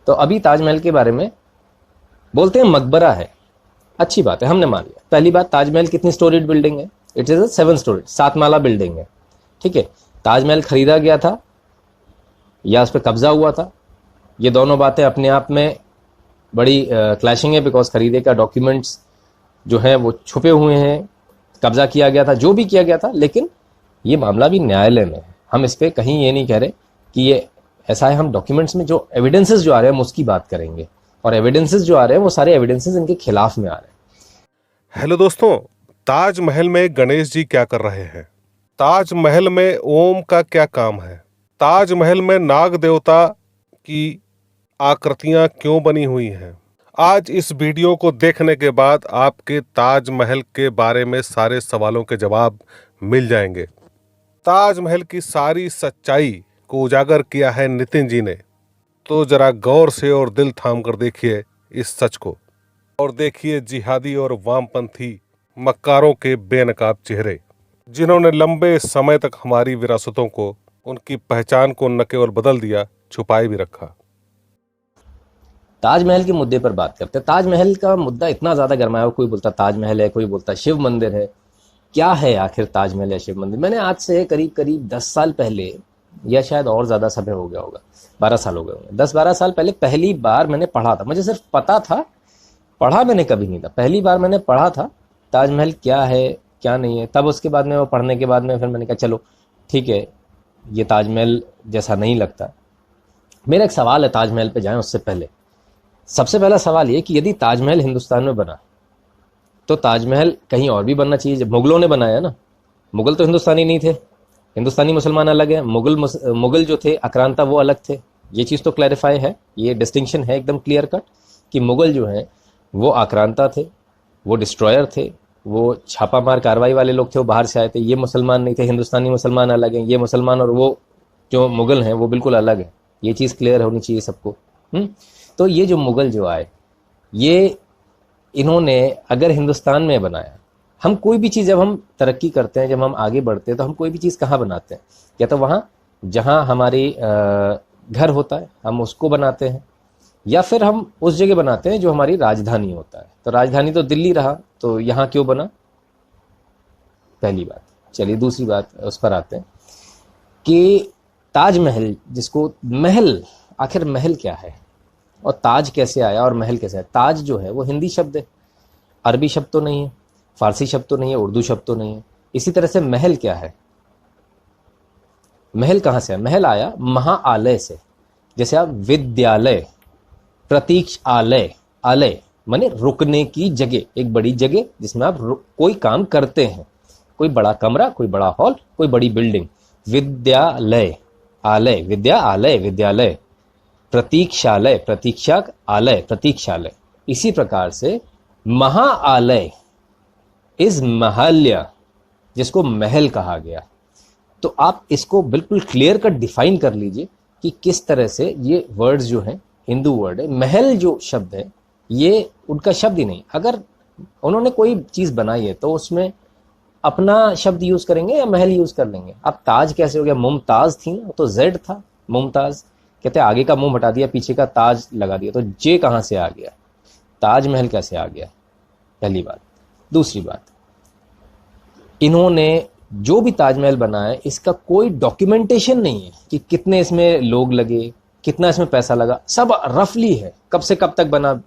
तो अभी ताजमहल के बारे में बोलते हैं मकबरा है, अच्छी बात है, हमने मान लिया। पहली बात, ताजमहल कितनी स्टोरीड बिल्डिंग है? It is a 7 storeyed, 7 Mala building है, ठीक है। ताजमहल खरीदा गया था या उस पर कब्जा हुआ था? ये दोनों बातें अपने आप में बड़ी क्लैशिंग है, बिकॉज खरीदे का डॉक्यूमेंट्स जो है वो छुपे हुए हैं, कब्जा किया गया था, जो भी किया गया था, लेकिन ये मामला भी न्यायालय में है। हम इस पर कहीं ये नहीं कह रहे कि ये ऐसा है। हम डॉक्यूमेंट्स में जो एविडेंसेस जो आ रहे हैं हम उसकी बात करेंगे, और एविडेंसेस जो आ रहे हैं वो सारे एविडेंसेस इनके खिलाफ में आ रहे हैं। हेलो दोस्तों, ताजमहल में गणेश जी क्या कर रहे हैं? ताजमहल में ओम का क्या काम है? ताजमहल में नाग देवता की आकृतियां क्यों बनी हुई हैं? आज इस वीडियो को देखने के बाद आपके ताजमहल के बारे में सारे सवालों के जवाब मिल जाएंगे। ताजमहल की सारी सच्चाई को उजागर किया है नितिन जी ने, तो जरा गौर से और दिल थाम कर देखिए इस सच को, और देखिए जिहादी और वामपंथी मक्कारों के बेनकाब चेहरे, जिन्होंने लंबे समय तक हमारी विरासतों को, उनकी पहचान को न केवल बदल दिया, छुपाए भी रखा। ताजमहल के मुद्दे पर बात करते हैं। ताजमहल का मुद्दा इतना ज्यादा गरमाया, कोई बोलता ताजमहल है, कोई बोलता शिव मंदिर है। क्या है आखिर ताजमहल या शिव मंदिर? मैंने आज से करीब करीब 10 साल पहले, या शायद और ज्यादा समय हो गया होगा, 12 साल हो गए होंगे, 10-12 साल पहले पहली बार मैंने पढ़ा था। मुझे सिर्फ पता था, पढ़ा मैंने कभी नहीं था। पहली बार मैंने पढ़ा था ताजमहल क्या है क्या नहीं है। तब उसके बाद में वो पढ़ने के बाद में फिर मैंने कहा चलो ठीक है, ये ताजमहल जैसा नहीं लगता। मेरा एक सवाल है ताजमहल पे जाएं उससे पहले। सबसे पहला सवाल ये कि यदि ताजमहल हिंदुस्तान में बना तो ताजमहल कहीं और भी बनना चाहिए। जब मुगलों ने बनाया ना, मुगल तो हिंदुस्तानी नहीं थे, हिंदुस्तानी मुसलमान अलग है। मुगल जो थे आक्रांता वो अलग थे। ये चीज़ तो क्लैरिफाई है, ये डिस्टिंक्शन है एकदम क्लियर कट कि मुगल जो हैं वो आक्रांता थे, वो डिस्ट्रॉयर थे, वो छापामार कार्रवाई वाले लोग थे, वो बाहर से आए थे। ये मुसलमान नहीं थे, हिंदुस्तानी मुसलमान अलग हैं। ये मुसलमान और वो जो मुगल हैं वो बिल्कुल अलग है। ये चीज़ क्लियर होनी चाहिए सबको। तो ये जो मुगल जो आए, ये इन्होंने अगर हिंदुस्तान में बनाया, हम कोई भी चीज़ जब हम तरक्की करते हैं, जब हम आगे बढ़ते हैं, तो हम कोई भी चीज़ कहाँ बनाते हैं? या तो वहाँ जहाँ हमारी घर होता है हम उसको बनाते हैं, या फिर हम उस जगह बनाते हैं जो हमारी राजधानी होता है। तो राजधानी तो दिल्ली रहा, तो यहाँ क्यों बना? पहली बात। चलिए दूसरी बात उस पर आते हैं कि ताजमहल, जिसको महल, आखिर महल क्या है और ताज कैसे आया और महल कैसे आया? ताज जो है वो हिंदी शब्द है, अरबी शब्द तो नहीं है, फारसी शब्द तो नहीं है, उर्दू शब्द तो नहीं है। इसी तरह से महल क्या है? महल कहाँ से आया? महल आया महाआलय से। जैसे आप विद्यालय, प्रतीक्षालय, आलय माने रुकने की जगह, एक बड़ी जगह जिसमें आप कोई काम करते हैं, कोई बड़ा कमरा, कोई बड़ा हॉल, कोई बड़ी बिल्डिंग। विद्यालय, आलय, विद्या आलय, विद्यालय। प्रतीक्षालय, प्रतीक्षा आलय, प्रतीक्षालय। इसी प्रकार से महाआलय इज महल्य, जिसको महल कहा गया। तो आप इसको बिल्कुल क्लियर कट डिफाइन कर लीजिए कि किस तरह से ये वर्ड्स जो हैं हिंदू वर्ड है। महल जो शब्द है ये उनका शब्द ही नहीं। अगर उन्होंने कोई चीज बनाई है तो उसमें अपना शब्द यूज करेंगे या महल यूज कर लेंगे? अब ताज कैसे हो गया? मुमताज थी ना, तो जेड था मुमताज। कहते हैं आगे का मुंह हटा दिया, पीछे का ताज लगा दिया, तो जे कहां से आ गया? ताजमहल कैसे आ गया? पहली बात। दूसरी बात, इन्होंने जो भी ताजमहल बनाया इसका कोई डॉक्यूमेंटेशन नहीं है कि कितने इसमें लोग लगे, कितना इसमें पैसा लगा। सब रफली है, कब से कब तक बना।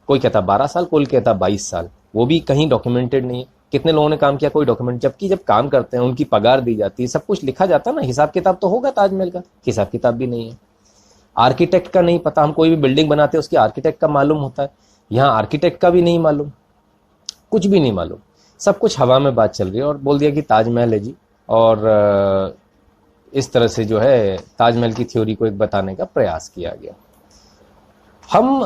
कोई कहता 12 साल, कोई कहता 22 साल, वो भी कहीं डॉक्यूमेंटेड नहीं है। कितने लोगों ने काम किया, कोई डॉक्यूमेंट। जबकि जब काम करते हैं उनकी पगार दी जाती है, सब कुछ लिखा जाता है ना, हिसाब किताब तो होगा। ताजमहल का हिसाब किताब भी नहीं है। आर्किटेक्ट का नहीं पता। हम कोई भी बिल्डिंग बनाते हैं उसकी आर्किटेक्ट का मालूम होता है, यहाँ आर्किटेक्ट का भी नहीं मालूम, कुछ भी नहीं मालूम। सब कुछ हवा में बात चल रही है और बोल दिया कि ताजमहल है जी। और इस तरह से जो है ताजमहल की थ्योरी को एक बताने का प्रयास किया गया। हम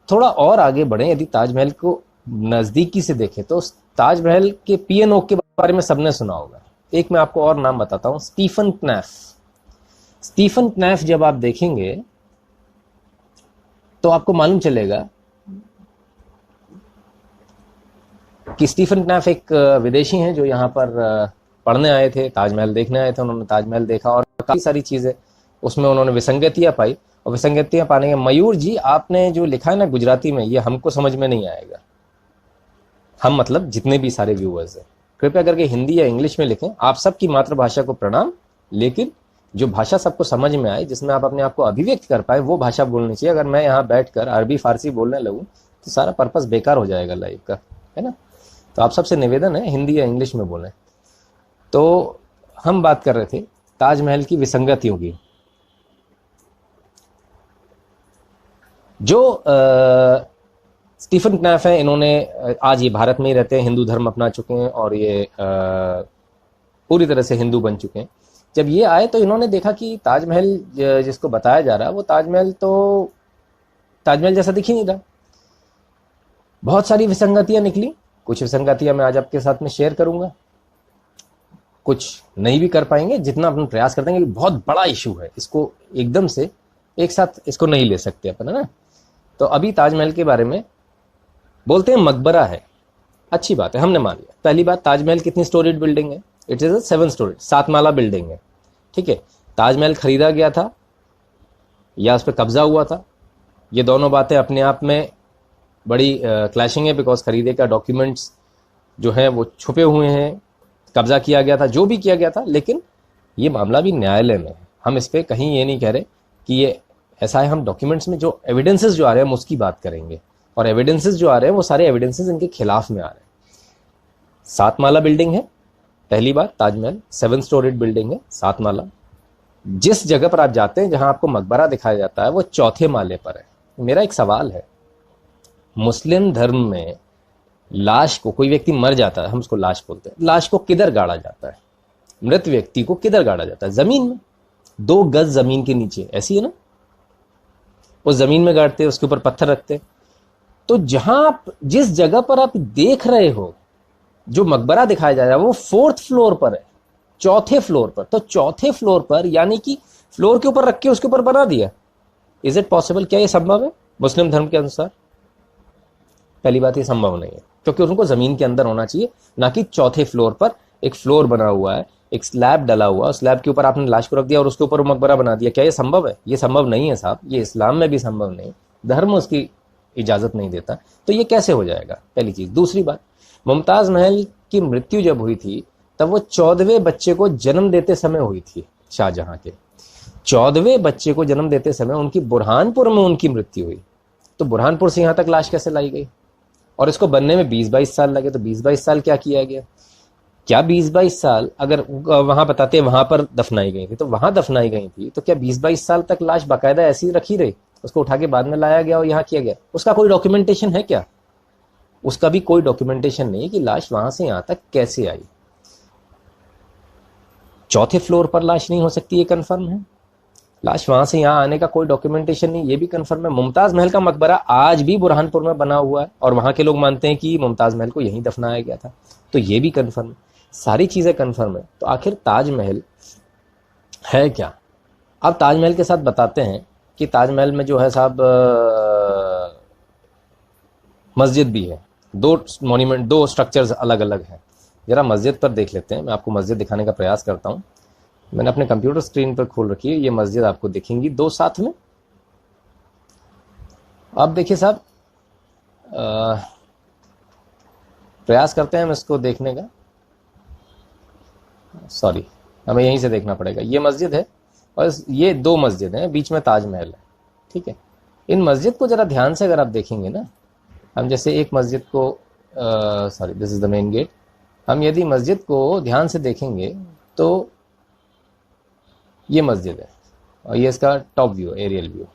थोड़ा और आगे बढ़े, यदि ताजमहल को नजदीकी से देखें तो ताजमहल के पीएनओ के बारे में सबने सुना होगा। एक मैं आपको और नाम बताता हूं, स्टीफन क्नैफ। स्टीफन क्नैफ जब आप देखेंगे तो आपको मालूम चलेगा कि स्टीफन क्नैफ एक विदेशी हैं जो यहाँ पर पढ़ने आए थे, ताजमहल देखने आए थे। उन्होंने ताजमहल देखा और काफ़ी सारी चीज़ें उसमें उन्होंने विसंगतियाँ पाई और विसंगतियां पाने के। मयूर जी, आपने जो लिखा है ना गुजराती में, ये हमको समझ में नहीं आएगा। हम मतलब जितने भी सारे व्यूअर्स हैं, कृपया करके हिंदी या इंग्लिश में लिखें। आप सबकी मातृभाषा को प्रणाम, लेकिन जो भाषा सबको समझ में आए, जिसमें आप अपने आप को अभिव्यक्त कर पाए, वो भाषा बोलनी चाहिए। अगर मैं यहाँ बैठकर अरबी फारसी बोलने लगूँ तो सारा पर्पस बेकार हो जाएगा लाइफ का, है ना। तो आप सबसे निवेदन है हिंदी या इंग्लिश में बोलें। तो हम बात कर रहे थे ताजमहल की विसंगतियों की। जो स्टीफन क्नैफ हैं, इन्होंने आज ये भारत में ही रहते हैं, हिंदू धर्म अपना चुके हैं और ये पूरी तरह से हिंदू बन चुके हैं। जब ये आए तो इन्होंने देखा कि ताजमहल जिसको बताया जा रहा है वो ताजमहल तो ताजमहल जैसा दिख ही नहीं रहा। बहुत सारी विसंगतियां निकली। कुछ विसंगतियां मैं आज आपके साथ में शेयर करूंगा, कुछ नहीं भी कर पाएंगे, जितना अपन प्रयास करते हैं। बहुत बड़ा इशू है, इसको एकदम से एक साथ इसको नहीं ले सकते अपन, है ना। तो अभी ताजमहल के बारे में बोलते हैं मकबरा है, अच्छी बात है, हमने मान लिया। पहली बात, ताजमहल कितनी स्टोरीड बिल्डिंग है? It is a 7 story, 7 Mala building है, ठीक है। ताजमहल खरीदा गया था या उस पर कब्जा हुआ था? ये दोनों बातें अपने आप में बड़ी क्लैशिंग है, बिकॉज खरीदे का डॉक्यूमेंट्स जो हैं वो छुपे हुए हैं। कब्जा किया गया था, जो भी किया गया था, लेकिन ये मामला भी न्यायालय में है। हम इस पर कहीं ये नहीं कह रहे कि ये ऐसा है। हम डॉक्यूमेंट्स में जो एविडेंसेस जो आ रहे हैं हम उसकी बात करेंगे, और एविडेंसेस जो आ रहे हैं वो सारे एविडेंसेस इनके खिलाफ में आ रहे हैं। 7 माला बिल्डिंग है, पहली बात। ताजमहल 7 स्टोरीड बिल्डिंग है, 7 माला। जिस जगह पर आप जाते हैं जहां आपको मकबरा दिखाया जाता है वो 4थे माले पर है। मेरा एक सवाल है, मुस्लिम धर्म में लाश को, कोई व्यक्ति मर जाता है, हम उसको लाश बोलते हैं, लाश को किधर गाड़ा जाता है? मृत व्यक्ति को किधर गाड़ा जाता है? जमीन में, 2 गज जमीन के नीचे, ऐसी है ना। उस जमीन में गाड़ते हैं, उसके ऊपर पत्थर रखते हैं। तो जहां आप, जिस जगह पर आप देख रहे हो जो मकबरा दिखाया जा रहा है वो 4th फ्लोर पर है, 4थे फ्लोर पर। तो 4थे फ्लोर पर, यानी कि फ्लोर के ऊपर रख के उसके ऊपर बना दिया। Is it possible? क्या ये संभव है मुस्लिम धर्म के अनुसार? पहली बात, ये संभव नहीं है, क्योंकि उनको जमीन के अंदर होना चाहिए, ना कि 4थे फ्लोर पर। एक फ्लोर बना हुआ है, एक स्लैब डला हुआ, स्लैब के ऊपर आपने लाश को रख दिया और उसके ऊपर मकबरा बना दिया। क्या ये संभव है? ये संभव नहीं है साहब, ये इस्लाम में भी संभव नहीं, धर्म उसकी इजाजत नहीं देता। तो ये कैसे हो जाएगा? पहली चीज। दूसरी बात, मुमताज महल की मृत्यु जब हुई थी तब वो 14वें बच्चे को जन्म देते समय हुई थी। शाहजहां के 14वें बच्चे को जन्म देते समय उनकी बुरहानपुर में उनकी मृत्यु हुई। तो बुरहानपुर से यहां तक लाश कैसे लाई गई? और इसको बनने में 20-22 साल लगे। तो 20-22 साल क्या किया गया? क्या 20-22 साल, अगर वहां बताते वहां पर दफनाई गई थी तो वहां दफनाई गई थी, तो क्या 20-22 साल तक लाश बाकायदा ऐसी रखी रही? उसको उठा के बाद में लाया गया और यहाँ किया गया? उसका कोई डॉक्यूमेंटेशन है क्या? उसका भी कोई डॉक्यूमेंटेशन नहीं कि लाश वहां से यहां तक कैसे आई। 4थे फ्लोर पर लाश नहीं हो सकती, ये कंफर्म है। लाश वहां से यहां आने का कोई डॉक्यूमेंटेशन नहीं, ये भी कंफर्म है। मुमताज महल का मकबरा आज भी बुरहानपुर में बना हुआ है और वहां के लोग मानते हैं कि मुमताज महल को यहीं दफनाया गया था, तो ये भी कंफर्म है। सारी चीजें कंफर्म है। तो आखिर ताजमहल है क्या? अब ताजमहल के साथ बताते हैं कि ताजमहल में जो है साहब मस्जिद भी है। 2 मॉन्यूमेंट, 2 स्ट्रक्चर्स अलग अलग हैं। जरा मस्जिद पर देख लेते हैं। मैं आपको मस्जिद दिखाने का प्रयास करता हूं। मैंने अपने कंप्यूटर स्क्रीन पर खोल रखी है, ये मस्जिद आपको दिखेंगी 2 साथ में। अब देखिए साहब, प्रयास करते हैं हम इसको देखने का। सॉरी, हमें यहीं से देखना पड़ेगा। ये मस्जिद है और ये 2 मस्जिद हैं, बीच में ताजमहल है, ठीक है। इन मस्जिद को जरा ध्यान से अगर आप देखेंगे ना, हम जैसे एक मस्जिद को, sorry, this is the main gate. हम यदि मस्जिद को ध्यान से देखेंगे तो ये मस्जिद है और ये इसका टॉप व्यू, एरियल व्यू।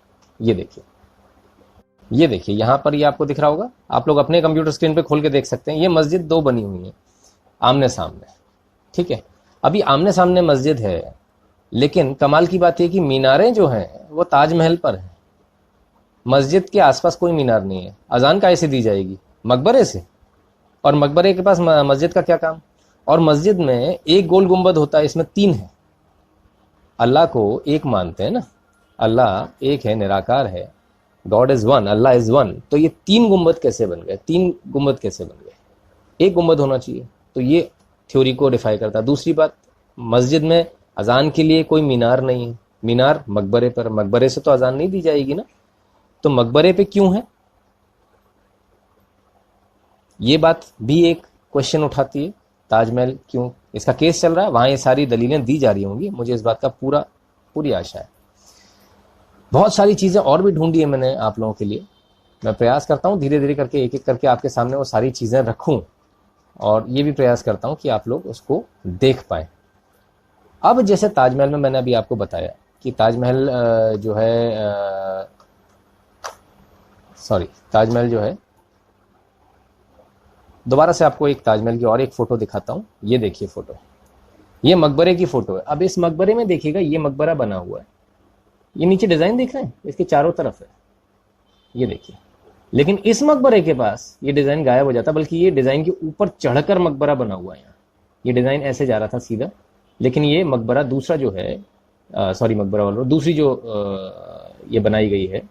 ये देखिए यहाँ पर, ये आपको दिख रहा होगा। आप लोग अपने कंप्यूटर स्क्रीन पे खोल के देख सकते हैं। ये मस्जिद 2 बनी हुई है आमने सामने, ठीक है। अभी आमने सामने मस्जिद है, लेकिन कमाल की बात यह कि मीनारें जो हैं वो ताजमहल पर हैं। मस्जिद के आसपास कोई मीनार नहीं है। अजान कैसे दी जाएगी? मकबरे से। और मकबरे के पास मस्जिद का क्या काम? और मस्जिद में एक गोल गुंबद होता है, इसमें 3 है। अल्लाह को एक मानते हैं ना, अल्लाह एक है, निराकार है, God is one, Allah is one. तो ये 3 गुंबद कैसे बन गए? 3 गुंबद कैसे बन गए? एक गुंबद होना चाहिए। तो ये थ्योरी को डिफाई करता है। दूसरी बात, मस्जिद में अजान के लिए कोई मीनार नहीं है, मीनार मकबरे पर, मकबरे से तो अजान नहीं दी जाएगी ना, तो मकबरे पे क्यों है? ये बात भी एक क्वेश्चन उठाती है। ताजमहल क्यों, इसका केस चल रहा है, वहां ये सारी दलीलें दी जा रही होंगी, मुझे इस बात का पूरी आशा है। बहुत सारी चीजें और भी ढूंढी है मैंने आप लोगों के लिए। मैं प्रयास करता हूँ धीरे धीरे करके एक एक करके आपके सामने वो सारी चीजें रखूं, और ये भी प्रयास करता हूँ कि आप लोग उसको देख पाए। अब जैसे ताजमहल में मैंने अभी आपको बताया कि ताजमहल जो है ताजमहल जो है, दोबारा से आपको एक ताजमहल की और एक फोटो दिखाता हूँ। ये देखिए फोटो, ये मकबरे की फोटो है। अब इस मकबरे में देखिएगा, ये मकबरा बना हुआ है, ये नीचे डिजाइन देख रहे हैं, इसके चारों तरफ है, ये देखिए। लेकिन इस मकबरे के पास ये डिजाइन गायब हो जाता, बल्कि ये डिजाइन के ऊपर चढ़कर मकबरा बना हुआ है। यहाँ ये डिजाइन ऐसे जा रहा था सीधा, लेकिन ये मकबरा दूसरा जो है, मकबरा वाला दूसरी जो ये बनाई गई है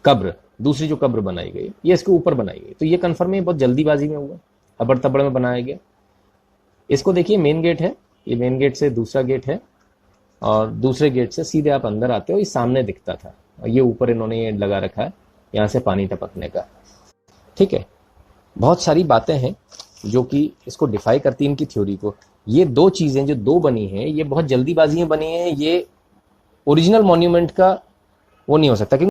कब्र, दूसरी जो कब्र बनाई गई ये इसके ऊपर बनाई गई। तो ये कन्फर्म है बहुत जल्दीबाजी में हुआ, अबड़ तबड़ में बनाया गया। इसको देखिए, मेन गेट है, ये मेन गेट से दूसरा गेट है, और दूसरे गेट से सीधे आप अंदर आते हो, ये सामने दिखता था, और ये ऊपर इन्होंने ये लगा रखा है यहाँ से पानी टपकने का। ठीक है, बहुत सारी बातें हैं जो कि इसको डिफाई करती हैं इनकी थ्योरी को। ये दो चीजें जो दो बनी हैं, ये बहुत जल्दीबाजी में बनी है, ये ओरिजिनल मॉन्यूमेंट का वो नहीं हो सकता।